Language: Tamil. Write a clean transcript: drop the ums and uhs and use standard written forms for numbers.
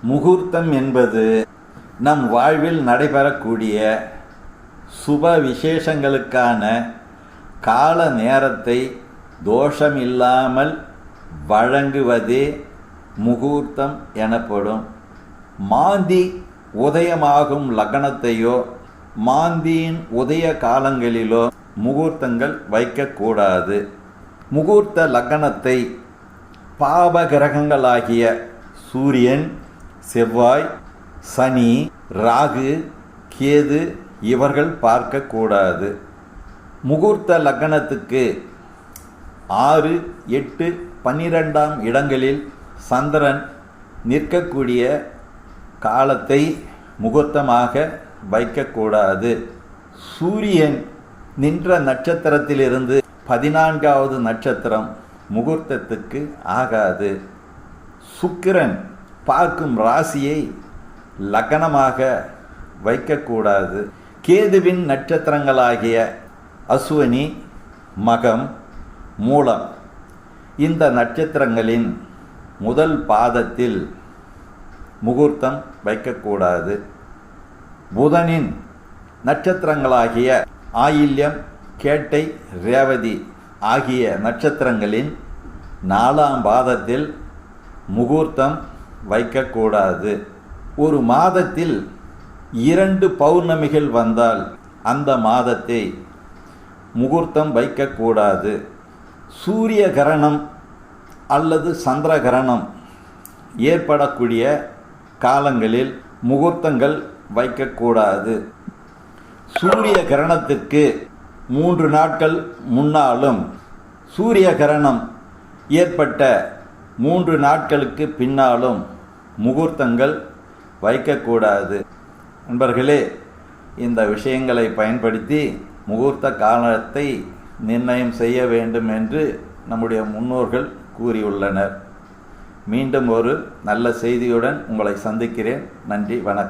முகூர்த்தம் என்பது நம் வாழ்வில் நடைபெறக்கூடிய சுப விசேஷங்களுக்கான கால நேரத்தை தோஷமில்லாமல் வழங்குவதே முகூர்த்தம் எனப்படும். மாந்தி உதயமாகும் லக்னத்தையோ மாந்தியின் உதய காலங்களிலோ முகூர்த்தங்கள் வைக்கக்கூடாது. முகூர்த்த லக்னத்தை பாபகிரகங்களாகிய சூரியன், செவ்வாய், சனி, ராகு, கேது இவர்கள் பார்க்கக்கூடாது. முகூர்த்த லக்னத்துக்கு 6, 8, 12ஆம் இடங்களில் சந்திரன் நிற்கக்கூடிய காலத்தை முகூர்த்தமாக வைக்கக்கூடாது. சூரியன் நின்ற நட்சத்திரத்திலிருந்து 14வது நட்சத்திரம் முகூர்த்தத்துக்கு ஆகாது. சுக்கிரன் பார்க்கும் ராசியை லக்னமாக வைக்கக்கூடாது. கேதுவின் நட்சத்திரங்களாகிய அஸ்வினி, மகம், மூலம் இந்த நட்சத்திரங்களின் முதல் பாதத்தில் முகூர்த்தம் வைக்கக்கூடாது. புதனின் நட்சத்திரங்களாகிய ஆயில்யம், கேட்டை, ரேவதி ஆகிய நட்சத்திரங்களின் 4ஆம் பாதத்தில் முகூர்த்தம் வைக்கக்கூடாது. ஒரு மாதத்தில் 2 பௌர்ணமிகள் வந்தால் அந்த மாதத்தை முகூர்த்தம் வைக்கக்கூடாது. சூரிய கிரணம் அல்லது சந்திர கிரணம் ஏற்படக்கூடிய காலங்களில் முகூர்த்தங்கள் வைக்கக்கூடாது. சூரிய கிரணத்திற்கு 3 நாட்கள் முன்னாலும் சூரிய கிரணம் ஏற்பட்ட 3 நாட்களுக்கு பின்னாலும் முகூர்த்தங்கள் வைக்கக்கூடாது. நண்பர்களே, இந்த விஷயங்களை பயன்படுத்தி முகூர்த்த காலத்தை நிர்ணயம் செய்ய வேண்டும் என்று நம்முடைய முன்னோர்கள் கூறியுள்ளனர். மீண்டும் ஒரு நல்ல செய்தியுடன் உங்களை சந்திக்கிறேன். நன்றி, வணக்கம்.